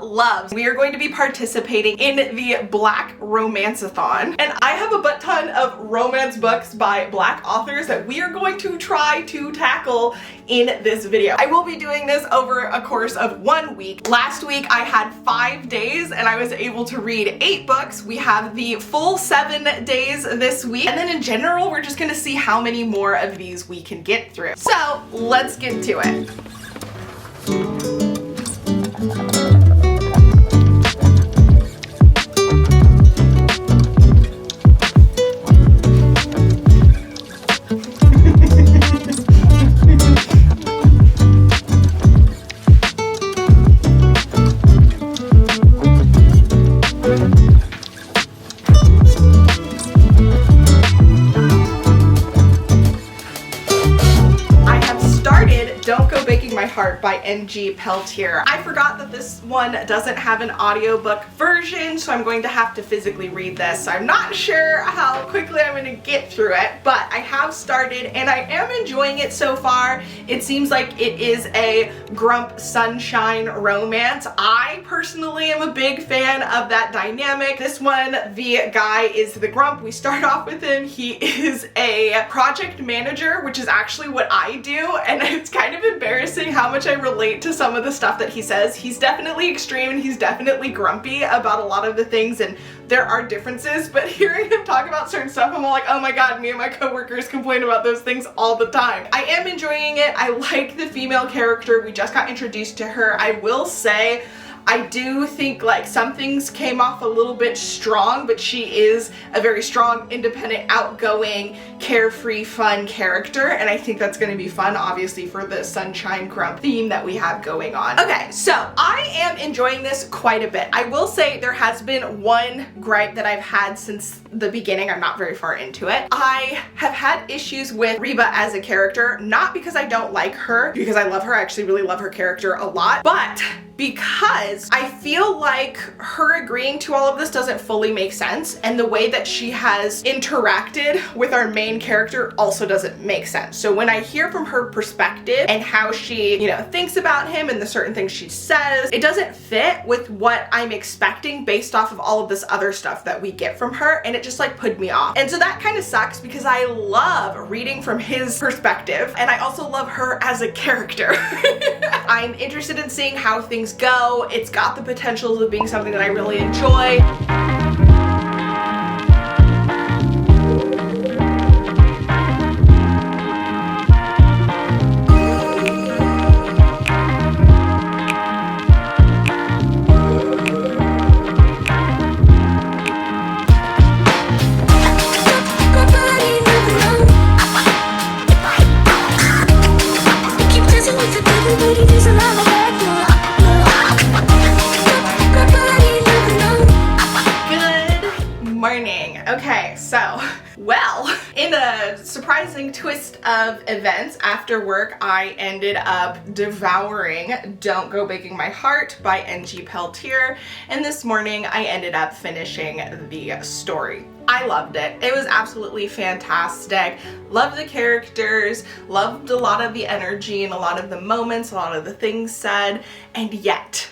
loves. We are going to be participating in the Black Romanceathon, and I have a butt ton of romance books by Black authors that we are going to try to tackle in this video. I will be doing this over a course of 1 week. Last week I had 5 days and I was able to read 8 books. We have the full 7 days this week, and then in general we're just gonna see how many more of these we can get through. So let's get to it. Don't Go Baking My Heart by N.G. Peltier. I forgot that this one doesn't have an audiobook version, so I'm going to have to physically read this. So I'm not sure how quickly I'm going to get through it, but I have started and I am enjoying it so far. It seems like it is a grump sunshine romance. I personally am a big fan of that dynamic. This one, the guy is the grump. We start off with him. He is a project manager, which is actually what I do, and it's kind of embarrassing how much I relate to some of the stuff that he says. He's definitely extreme and he's definitely grumpy about a lot of the things, and there are differences, but hearing him talk about certain stuff, I'm all like, oh my god, me and my coworkers complain about those things all the time. I am enjoying it. I like the female character. We just got introduced to her. I will say, I do think like some things came off a little bit strong, but she is a very strong, independent, outgoing, carefree, fun character, and I think that's going to be fun, obviously, for the sunshine grump theme that we have going on. Okay, so I am enjoying this quite a bit. I will say there has been one gripe that I've had since the beginning. I'm not very far into it. I have had issues with Reba as a character, not because I don't like her, because I love her. I actually really love her character a lot, but because I feel like her agreeing to all of this doesn't fully make sense, and the way that she has interacted with our main character also doesn't make sense. So when I hear from her perspective and how she, you know, thinks about him and the certain things she says, it doesn't fit with what I'm expecting based off of all of this other stuff that we get from her, and it just like put me off. And so that kind of sucks because I love reading from his perspective, and I also love her as a character. I'm interested in seeing how things go. It's got the potential of being something that I really enjoy. Okay, so, well, in a surprising twist of events, after work I ended up devouring Don't Go Baking My Heart by N.G. Peltier, and this morning I ended up finishing the story. I loved it. It was absolutely fantastic. Loved the characters, loved a lot of the energy and a lot of the moments, a lot of the things said, and yet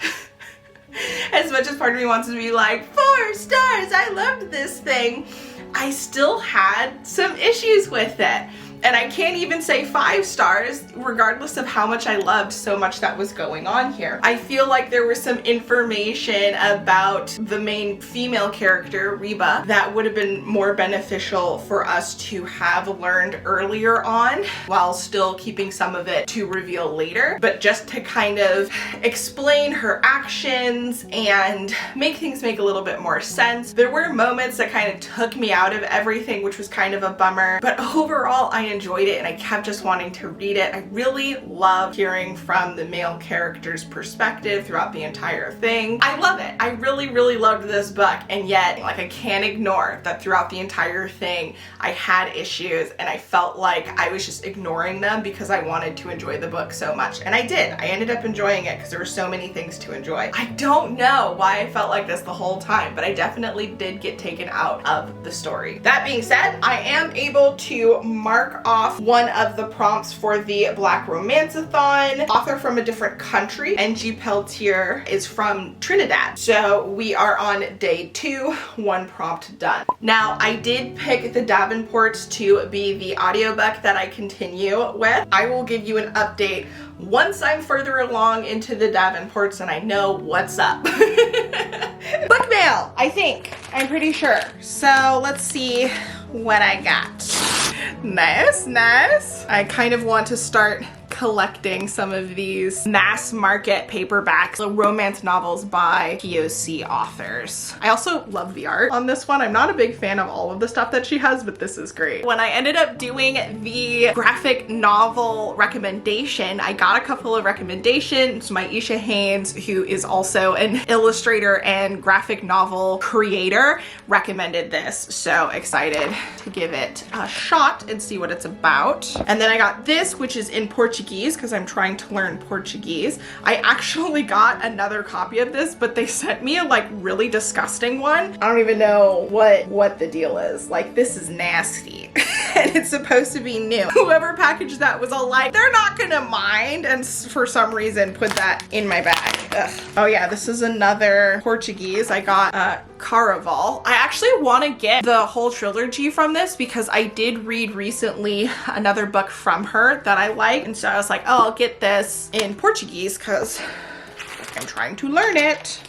as much as part of me wants to be like, 4 stars, I loved this thing, I still had some issues with it. And I can't even say 5 stars, regardless of how much I loved so much that was going on here. I feel like there was some information about the main female character, Reba, that would have been more beneficial for us to have learned earlier on, while still keeping some of it to reveal later. But just to kind of explain her actions and make things make a little bit more sense. There were moments that kind of took me out of everything, which was kind of a bummer. But overall, I enjoyed it and I kept just wanting to read it. I really love hearing from the male character's perspective throughout the entire thing. I love it. I really, really loved this book, and yet, like, I can't ignore that throughout the entire thing I had issues and I felt like I was just ignoring them because I wanted to enjoy the book so much. And I did. I ended up enjoying it because there were so many things to enjoy. I don't know why I felt like this the whole time, but I definitely did get taken out of the story. That being said, I am able to mark off one of the prompts for the Black Romanceathon. Author from a different country. NG Peltier is from Trinidad. So we are on day 2, 1 prompt done. Now I did pick the Davenports to be the audiobook that I continue with. I will give you an update once I'm further along into the Davenports and I know what's up. Book mail, I think. I'm pretty sure. So let's see what I got. Nice, nice. I kind of want to start collecting some of these mass market paperbacks, so romance novels by POC authors. I also love the art on this one. I'm not a big fan of all of the stuff that she has, but this is great. When I ended up doing the graphic novel recommendation, I got a couple of recommendations. Maisha Haynes, who is also an illustrator and graphic novel creator, recommended this. So excited to give it a shot and see what it's about. And then I got this, which is in Portuguese, because I'm trying to learn Portuguese. I actually got another copy of this, but they sent me a like really disgusting one. I don't even know what the deal is. Like, this is nasty. And it's supposed to be new. Whoever packaged that was all like, they're not gonna mind, and for some reason put that in my bag. Ugh. Oh yeah, this is another Portuguese. I got Caraval. I actually want to get the whole trilogy from this because I did read recently another book from her that I like, and so I was like, oh, I'll get this in Portuguese because I'm trying to learn it.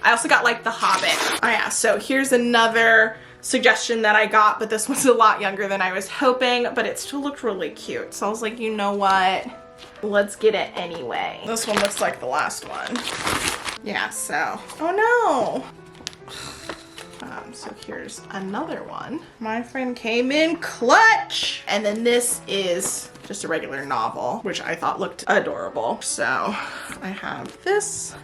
I also got like The Hobbit. Oh yeah, so here's another suggestion that I got, but this one's a lot younger than I was hoping, but it still looked really cute. So I was like, you know what? Let's get it anyway. This one looks like the last one. Yeah, so, oh no. So here's another one. My friend came in clutch. And then this is just a regular novel, which I thought looked adorable. So I have this,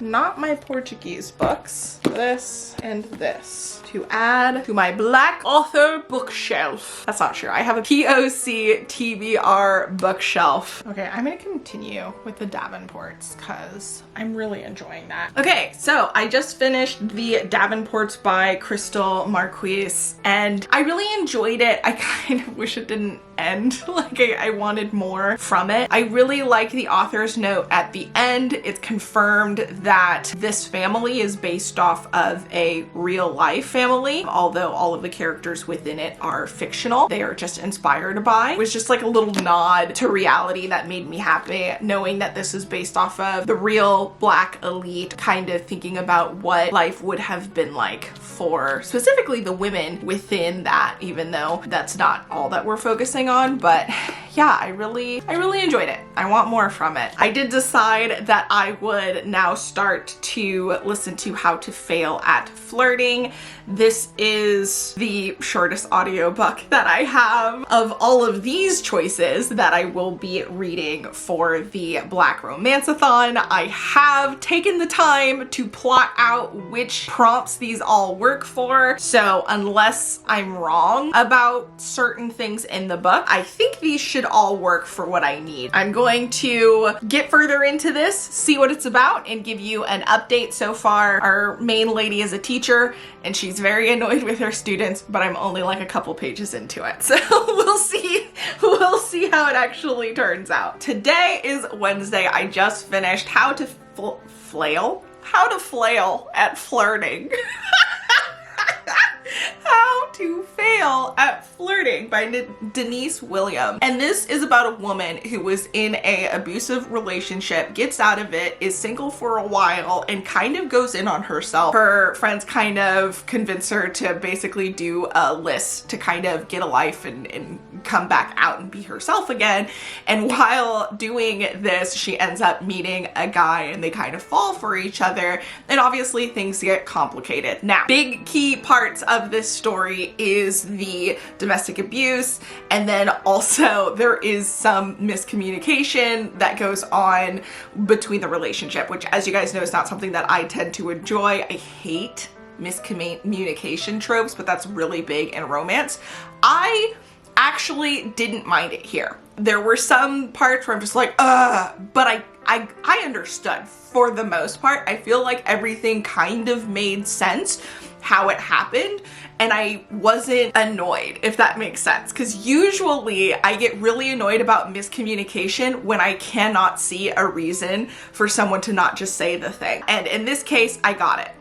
not my Portuguese books, this and this to add to my Black author bookshelf. That's not true. I have a POC TBR bookshelf. Okay, I'm gonna continue with the Davenports because I'm really enjoying that. Okay, so I just finished the Davenports by Crystal Marquise and I really enjoyed it. I kind of wish it didn't end. Like I wanted more from it. I really like the author's note at the end. It's confirmed that this family is based off of a real life family, although all of the characters within it are fictional. They are just inspired by. It was just like a little nod to reality that made me happy, knowing that this is based off of the real Black elite, kind of thinking about what life would have been like for specifically the women within that, even though that's not all that we're focusing on. But yeah, I really enjoyed it. I want more from it. I did decide that I would now start to listen to How to Fail at Flirting. This is the shortest audiobook that I have of all of these choices that I will be reading for the Black Romanceathon. I have taken the time to plot out which prompts these all work for, so unless I'm wrong about certain things in the book, I think these should all work for what I need. I'm going to get further into this, see what it's about, and give you an update. So far, our main lady is a teacher and she's very annoyed with her students, but I'm only like a couple pages into it. So we'll see how it actually turns out. Today is Wednesday. I just finished How to Flail at Flirting. How to Fail at Flirting by Denise William. And this is about a woman who was in an abusive relationship, gets out of it, is single for a while, and kind of goes in on herself. Her friends kind of convince her to basically do a list to kind of get a life and come back out and be herself again. And while doing this, she ends up meeting a guy and they kind of fall for each other. And obviously things get complicated. Now, big key parts of this story is the domestic abuse, and then also there is some miscommunication that goes on between the relationship, which, as you guys know, is not something that I tend to enjoy. I hate miscommunication tropes, but that's really big in romance. I actually didn't mind it here. There were some parts where I'm just like, but I understood for the most part. I feel like everything kind of made sense. how it happened, and I wasn't annoyed, if that makes sense. Because usually I get really annoyed about miscommunication when I cannot see a reason for someone to not just say the thing. And in this case, I got it.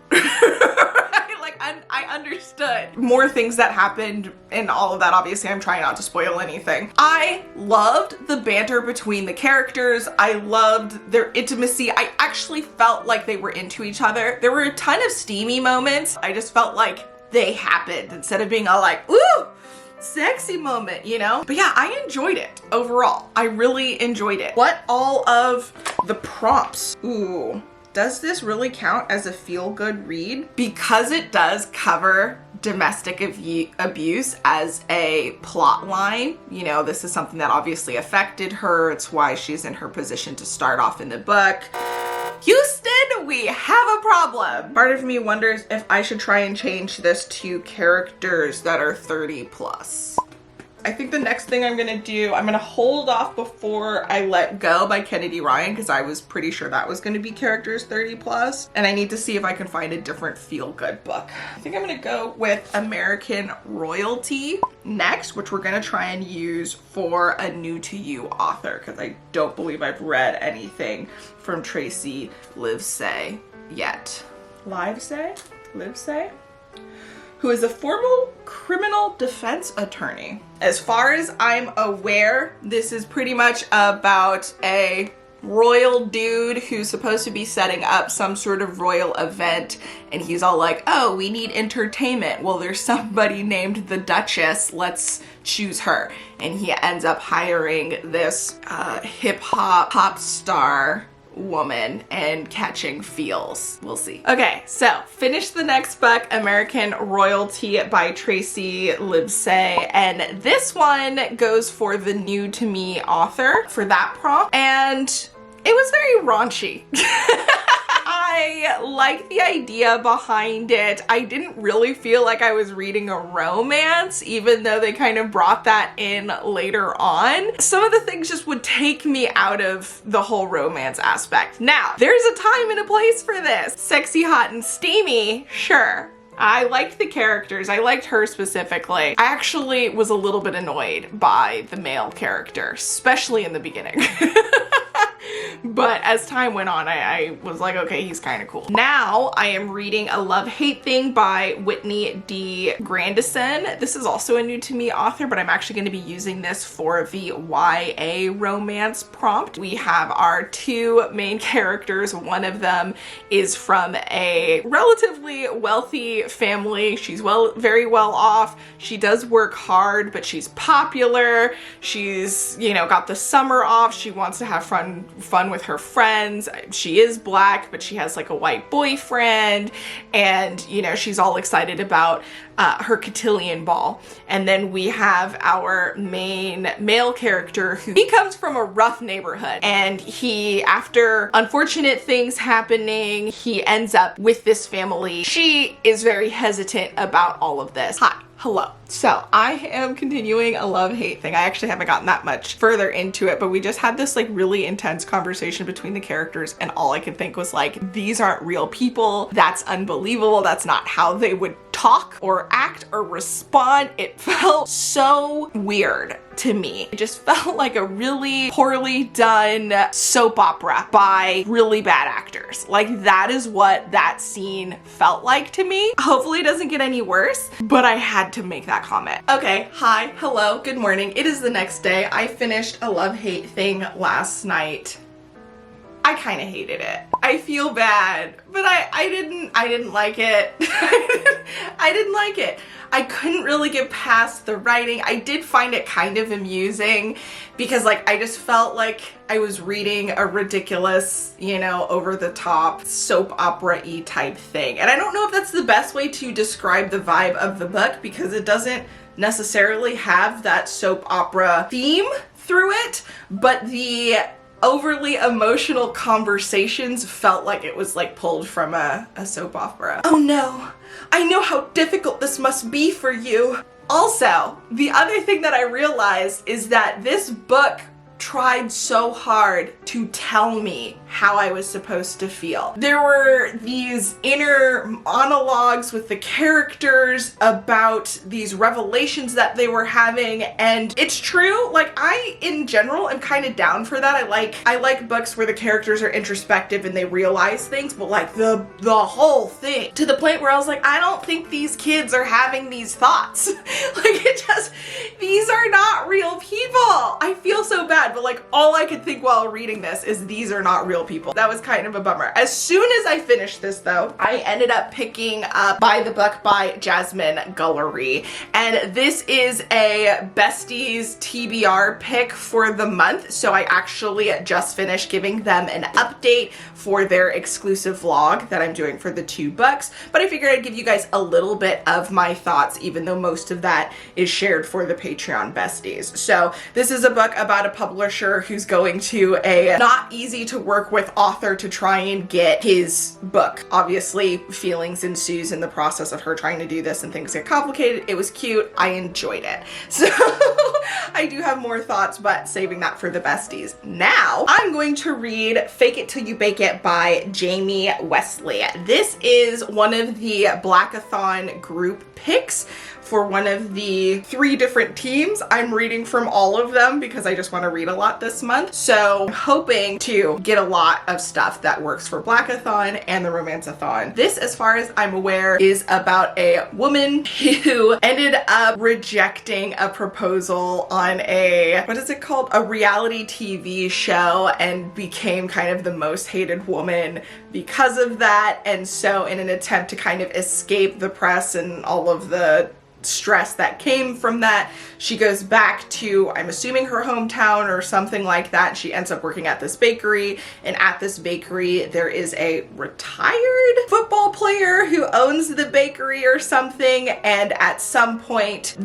I understood more things that happened and all of that. Obviously, I'm trying not to spoil anything. I loved the banter between the characters. I loved their intimacy. I actually felt like they were into each other. There were a ton of steamy moments. I just felt like they happened instead of being all like, ooh, sexy moment, you know? But yeah, I enjoyed it overall. I really enjoyed it. What all of the prompts? Ooh. Does this really count as a feel-good read? Because it does cover domestic abuse as a plot line. You know, this is something that obviously affected her. It's why she's in her position to start off in the book. Houston, we have a problem. Part of me wonders if I should try and change this to characters that are 30 plus. I think the next thing I'm gonna do, I'm gonna hold off Before I Let Go by Kennedy Ryan, because I was pretty sure that was gonna be characters 30 plus, and I need to see if I can find a different feel-good book. I think I'm gonna go with American Royalty next, which we're gonna try and use for a new to you author, because I don't believe I've read anything from Tracy Livesay yet. Livesay? Who is a former criminal defense attorney. As far as I'm aware, this is pretty much about a royal dude who's supposed to be setting up some sort of royal event, and he's all like, oh, we need entertainment. Well, there's somebody named the Duchess, let's choose her. And he ends up hiring this hip-hop pop star woman and catching feels. We'll see. Okay, so finish the next book, American Royalty by Tracy Livesay, and this one goes for the new to me author for that prompt, and it was very raunchy. I like the idea behind it. I didn't really feel like I was reading a romance, even though they kind of brought that in later on. Some of the things just would take me out of the whole romance aspect. Now, there's a time and a place for this. Sexy, hot, and steamy, sure. I liked the characters. I liked her specifically. I actually was a little bit annoyed by the male character, especially in the beginning. But as time went on, I was like, okay, he's kind of cool. Now I am reading A Love-Hate Thing by Whitney D. Grandison. This is also a new to me author, but I'm actually going to be using this for the YA romance prompt. We have our two main characters. One of them is from a relatively wealthy family. She's very well off. She does work hard, but she's popular. She's, you know, got the summer off. She wants to have fun with her friends. She is black, but she has like a white boyfriend, and you know, she's all excited about her cotillion ball. And then we have our main male character he comes from a rough neighborhood, and after unfortunate things happening, he ends up with this family. She is very hesitant about all of this. Hi. Hello. So I am continuing A Love-Hate Thing. I actually haven't gotten that much further into it, but we just had this like really intense conversation between the characters, and all I could think was like, these aren't real people. That's unbelievable. That's not how they would talk or act or respond. It felt so weird to me. It just felt like a really poorly done soap opera by really bad actors. Like, that is what that scene felt like to me. Hopefully it doesn't get any worse, but I had to make that comment. Okay, hi, hello, good morning. It is the next day. I finished A Love-Hate Thing last night. I kind of hated it. I feel bad, but I didn't like it. I didn't like it. I couldn't really get past the writing. I did find it kind of amusing because like I just felt like I was reading a ridiculous, you know, over the top soap opera-y type thing. And I don't know if that's the best way to describe the vibe of the book, because it doesn't necessarily have that soap opera theme through it, but the overly emotional conversations felt like it was like pulled from a soap opera. Oh no, I know how difficult this must be for you. Also, the other thing that I realized is that this book tried so hard to tell me how I was supposed to feel. There were these inner monologues with the characters about these revelations that they were having, and it's true, like I in general am kind of down for that. I like books where the characters are introspective and they realize things, but like the whole thing to the point where I was like, I don't think these kids are having these thoughts. Like these are not real people. I feel so bad, but like all I could think while reading this is these are not real people. That was kind of a bummer. As soon as I finished this though, I ended up picking up Buy the Book by Jasmine Guillory, and this is a besties TBR pick for the month. So I actually just finished giving them an update for their exclusive vlog that I'm doing for the 2 books, but I figured I'd give you guys a little bit of my thoughts, even though most of that is shared for the Patreon besties. So this is a book about a publisher who's going to a not easy to work with author to try and get his book. Obviously, feelings ensues in the process of her trying to do this and things get complicated. It was cute. I enjoyed it. So I do have more thoughts, but saving that for the besties. Now I'm going to read Fake It Till You Bake It by Jamie Wesley. This is one of the Blackathon group picks for one of the 3 different teams. I'm reading from all of them because I just want to read a lot this month. So I'm hoping to get a lot of stuff that works for Blackathon and the Romanceathon. This, as far as I'm aware, is about a woman who ended up rejecting a proposal on a, what is it called? A reality TV show, and became kind of the most hated woman because of that. And so in an attempt to kind of escape the press and all of the stress that came from that, she goes back to, I'm assuming, her hometown or something like that. She ends up working at this bakery, and at this bakery there is a retired football player who owns the bakery or something, and at some point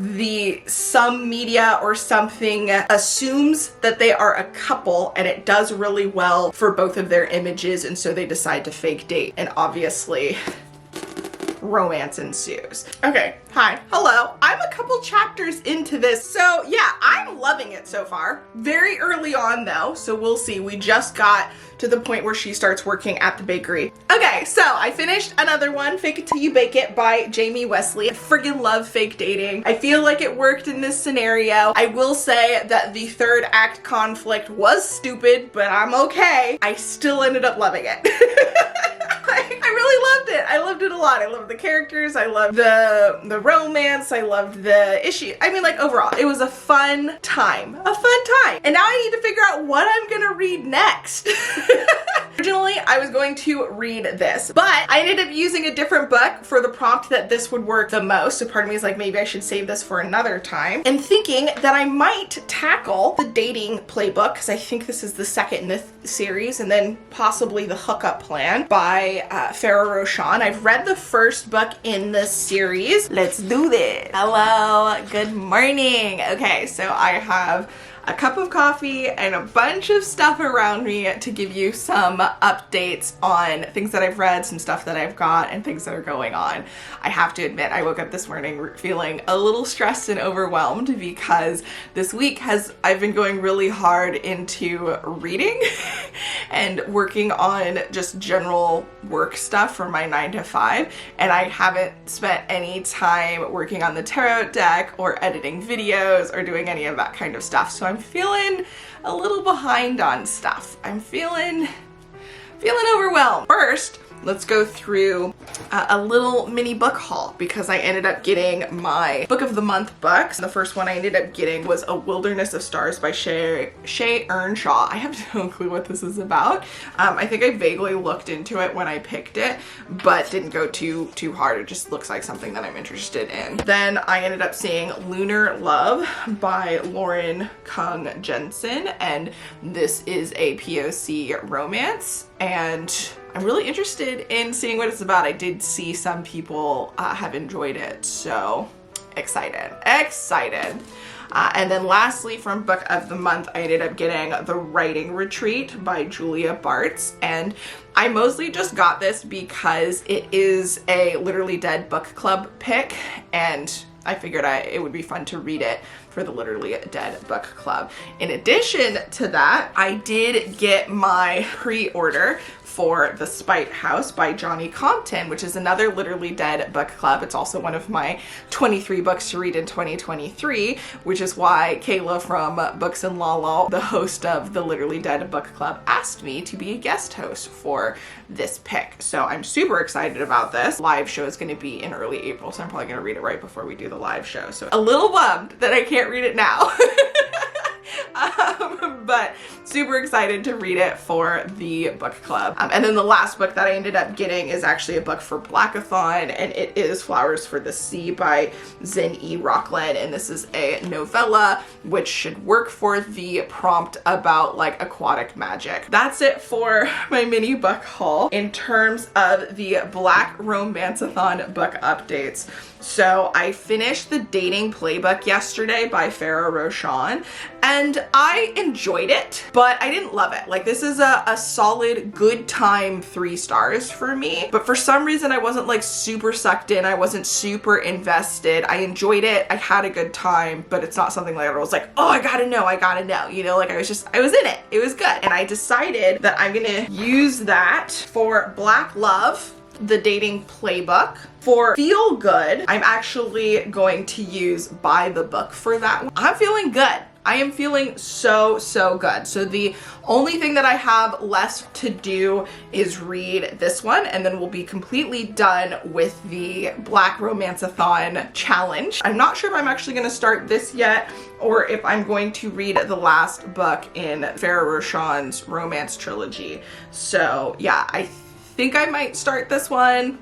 some media or something assumes that they are a couple, and it does really well for both of their images, and so they decide to fake date, and obviously romance ensues. Okay, hi, hello. I'm a couple chapters into this, so yeah, I'm loving it so far. Very early on though, so we'll see. We just got to the point where she starts working at the bakery. Okay, so I finished another one, Fake It Till You Bake It by Jamie Wesley. I friggin' love fake dating. I feel like it worked in this scenario. I will say that the 3rd act conflict was stupid, but I'm okay. I still ended up loving it. I really loved it. I loved it a lot. I loved the characters. I loved the romance. I loved the issue. I mean, like, overall, it was a fun time. A fun time. And now I need to figure out what I'm gonna read next. Originally, I was going to read this, but I ended up using a different book for the prompt that this would work the most. So part of me is like, maybe I should save this for another time. And thinking that I might tackle the dating playbook, because I think this is the 2nd in this series, and then possibly the hookup plan by Farah Roshan. I've read the 1st book in this series. Let's do this. Hello, good morning. Okay, so I have a cup of coffee and a bunch of stuff around me to give you some updates on things that I've read, some stuff that I've got, and things that are going on. I have to admit, I woke up this morning feeling a little stressed and overwhelmed because this week I've been going really hard into reading and working on just general work stuff for my 9 to 5, and I haven't spent any time working on the tarot deck or editing videos or doing any of that kind of stuff. So I'm feeling a little behind on stuff. I'm feeling overwhelmed. First, let's go through a little mini book haul, because I ended up getting my book of the month books. The first one I ended up getting was A Wilderness of Stars by Shea Earnshaw. I have no clue what this is about. I think I vaguely looked into it when I picked it, but didn't go too hard. It just looks like something that I'm interested in. Then I ended up seeing Lunar Love by Lauren Kung Jensen, and this is a POC romance, and I'm really interested in seeing what it's about. I did see some people have enjoyed it, so excited. And then lastly, from book of the month, I ended up getting The Writing Retreat by Julia Bartz, and I mostly just got this because it is a Literally Dead book club pick, and I figured it would be fun to read it for the Literally Dead book club. In addition to that, I did get my pre-order for The Spite House by Johnny Compton, which is another Literally Dead book club. It's also one of my 23 books to read in 2023, which is why Kayla from Books and Lala, the host of the Literally Dead book club, asked me to be a guest host for this pick. So I'm super excited about this. Live show is going to be in early April, so I'm probably going to read it right before we do the live show. So a little bummed that I can't read it now. But super excited to read it for the book club. And then the last book that I ended up getting is actually a book for Blackathon, and it is Flowers for the Sea by Zen E. Rockland, and this is a novella which should work for the prompt about like aquatic magic. That's it for my mini book haul. In terms of the Black Romanceathon book updates, so I finished the Dating Playbook yesterday by Farah Roshan, and I enjoyed it, but I didn't love it. Like, this is a solid good time 3 stars for me, but for some reason I wasn't like super sucked in. I wasn't super invested. I enjoyed it. I had a good time, but it's not something like I was like, oh, I gotta know, you know, like I was in it. It was good. And I decided that I'm gonna use that for Black Love, the Dating Playbook. For Feel Good, I'm actually going to use Buy the Book for that one. I'm feeling good. I am feeling so good. So the only thing that I have left to do is read this one, and then we'll be completely done with the Black Romanceathon challenge. I'm not sure if I'm actually going to start this yet, or if I'm going to read the last book in Farah Roshan's romance trilogy. So yeah, I think I might start this one.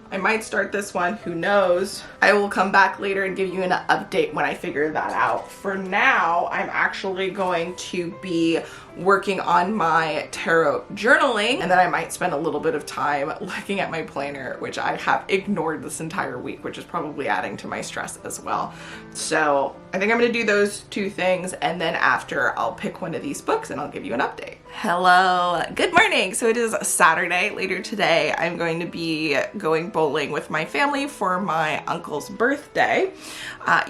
Who knows? I will come back later and give you an update when I figure that out. For now, I'm actually going to be working on my tarot journaling, and then I might spend a little bit of time looking at my planner, which I have ignored this entire week, which is probably adding to my stress as well. So I think I'm gonna do those 2 things, and then after I'll pick one of these books and I'll give you an update. Hello, good morning. So it is Saturday. Later today, I'm going to be going bowling with my family for my uncle's birthday.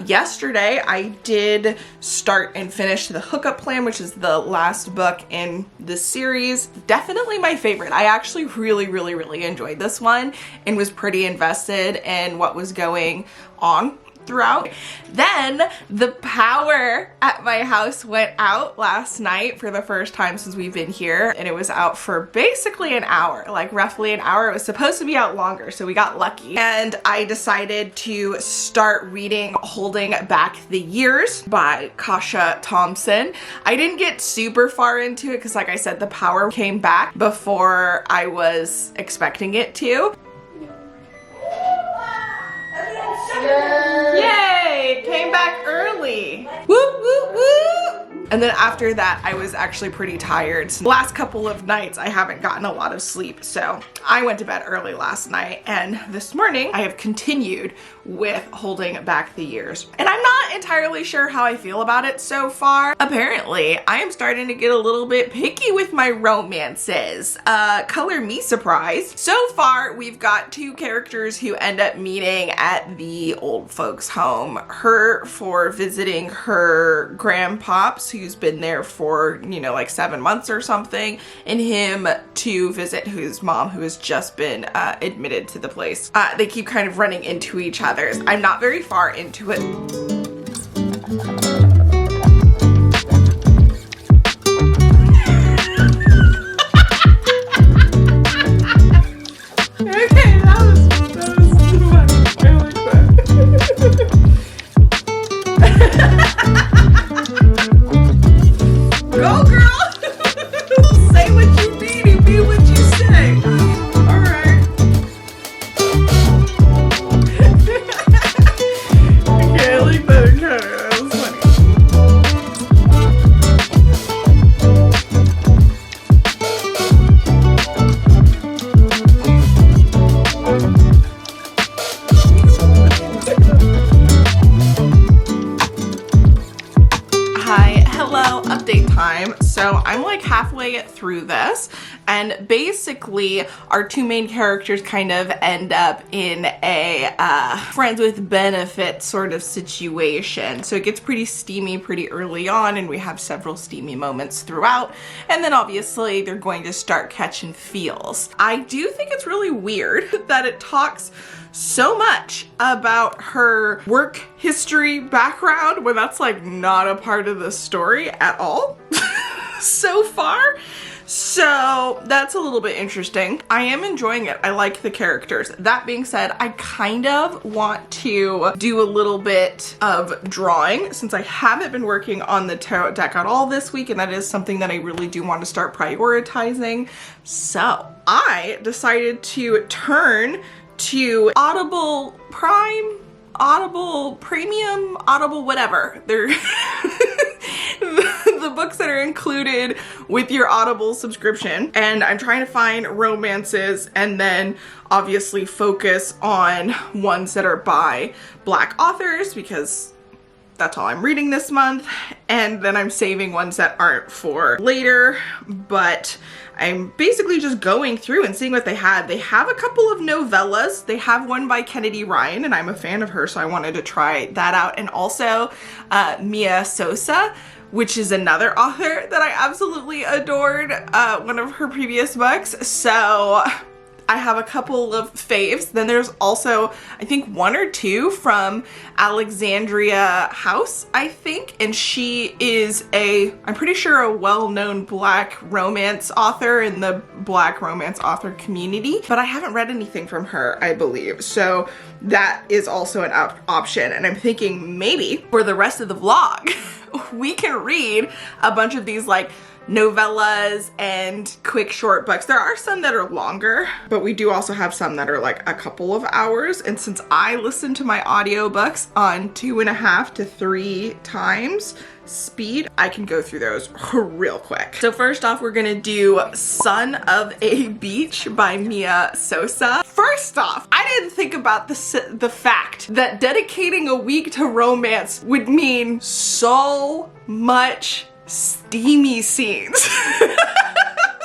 Yesterday, I did start and finish the Hookup Plan, which is the last book in the series. Definitely my favorite. I actually really enjoyed this one and was pretty invested in what was going on throughout. Then the power at my house went out last night for the first time since we've been here, and it was out for basically an hour, like roughly an hour. It was supposed to be out longer, so we got lucky. And I decided to start reading Holding Back the Years by Kasha Thompson. I didn't get super far into it because, like I said, the power came back before I was expecting it to. Yay! Came back early. Woo, woo, woo! And then after that, I was actually pretty tired. So the last couple of nights, I haven't gotten a lot of sleep. So I went to bed early last night, and this morning I have continued with Holding Back the Years. And I'm not entirely sure how I feel about it so far. Apparently, I am starting to get a little bit picky with my romances. Color me surprised. So far, we've got 2 characters who end up meeting at the old folks' home. Her for visiting her grandpops, who's been there for, you know, like 7 months or something, and him to visit his mom, who has just been admitted to the place. They keep kind of running into each other. I'm not very far into it. Okay, that was funny. I like that. Go, girl! Say what you mean and be what you say. All right. Okay, I like that. Okay, that was funny. Hi, hello, update time. So I'm like halfway through this, And basically our two main characters kind of end up in a friends with benefits sort of situation. So it gets pretty steamy pretty early on, and we have several steamy moments throughout, and then obviously they're going to start catching feels. I do think it's really weird that it talks so much about her work history background when that's like not a part of the story at all so far. So that's a little bit interesting. I am enjoying it. I like the characters. That being said, I kind of want to do a little bit of drawing since I haven't been working on the tarot deck at all this week, and that is something that I really do want to start prioritizing. So I decided to turn to Audible Prime, Audible Premium, Audible whatever. They're the books that are included with your Audible subscription, and I'm trying to find romances and then obviously focus on ones that are by Black authors because that's all I'm reading this month, and then I'm saving ones that aren't for later. But I'm basically just going through and seeing what they had. They have a couple of novellas. They have one by Kennedy Ryan, and I'm a fan of her, so I wanted to try that out. And also Mia Sosa, which is another author that I absolutely adored, one of her previous books. So I have a couple of faves. Then there's also, I think, one or two from Alexandria House, I think. And she is I'm pretty sure a well-known Black romance author in the Black romance author community. But I haven't read anything from her, I believe. So that is also an option. And I'm thinking maybe for the rest of the vlog, we can read a bunch of these like novellas and quick short books. There are some that are longer, but we do also have some that are like a couple of hours. And since I listen to my audiobooks on 2.5 to 3 times speed, I can go through those real quick. So first off, we're gonna do Son of a Beach by Mia Sosa. First off, I didn't think about the fact that dedicating a week to romance would mean so much steamy scenes.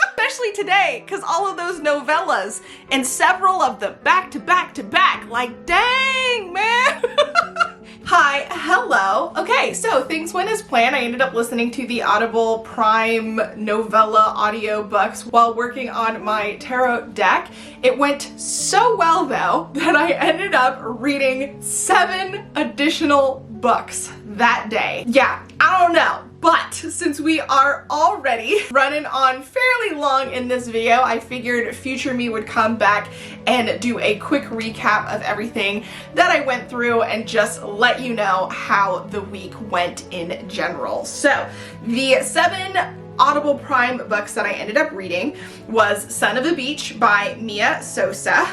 Especially today, because all of those novellas and several of them back to back to back, like dang, man. Hi, hello. Okay, so things went as planned. I ended up listening to the Audible Prime novella audiobooks while working on my tarot deck. It went so well though that I ended up reading 7 additional books that day. Yeah, I don't know. But since we are already running on fairly long in this video, I figured future me would come back and do a quick recap of everything that I went through and just let you know how the week went in general. So the 7 Audible Prime books that I ended up reading was Son of a Beach by Mia Sosa.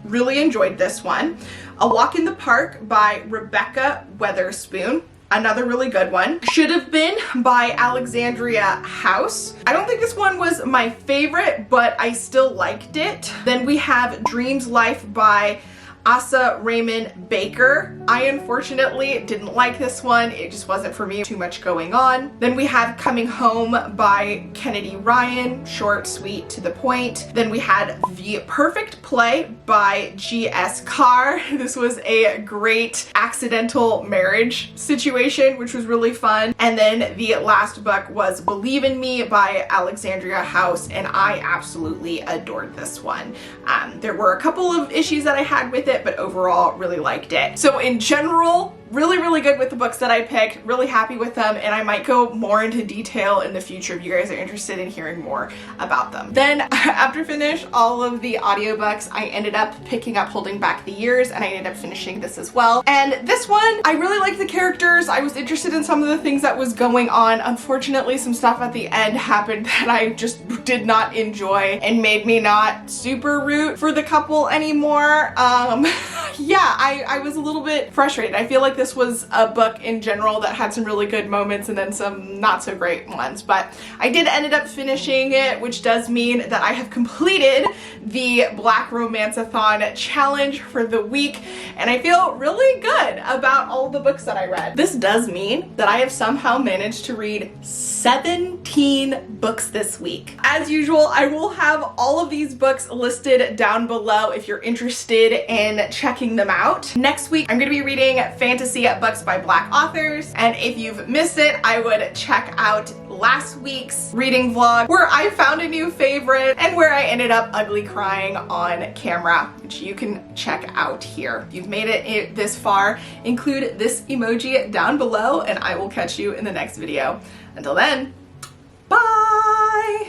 Really enjoyed this one. A Walk in the Park by Rebecca Weatherspoon. Another really good one. Should Have Been by Alexandria House. I don't think this one was my favorite, but I still liked it. Then we have Dreams Life by Asa Raymond Baker. I unfortunately didn't like this one. It just wasn't for me. Too much going on. Then we have Coming Home by Kennedy Ryan. Short, sweet, to the point. Then we had The Perfect Play by G.S. Carr. This was a great accidental marriage situation, which was really fun. And then the last book was Believe in Me by Alexandria House, and I absolutely adored this one. There were a couple of issues that I had with it, but overall really liked it. So in general, really good with the books that I picked, really happy with them, and I might go more into detail in the future if you guys are interested in hearing more about them. Then after finish all of the audiobooks, I ended up picking up Holding Back the Years, and I ended up finishing this as well. And this one, I really liked the characters. I was interested in some of the things that was going on. Unfortunately, some stuff at the end happened that I just did not enjoy and made me not super root for the couple anymore. I yeah, I was a little bit frustrated. I feel like this was a book in general that had some really good moments and then some not so great ones, but I did ended up finishing it, which does mean that I have completed the Black Romanceathon challenge for the week, and I feel really good about all the books that I read. This does mean that I have somehow managed to read 17 books this week. As usual, I will have all of these books listed down below if you're interested in checking them out. Next week, I'm going to be reading fantasy books by Black authors, and if you've missed it, I would check out last week's reading vlog where I found a new favorite and where I ended up ugly crying on camera, which you can check out here. If you've made it this far, include this emoji down below, and I will catch you in the next video. Until then, bye!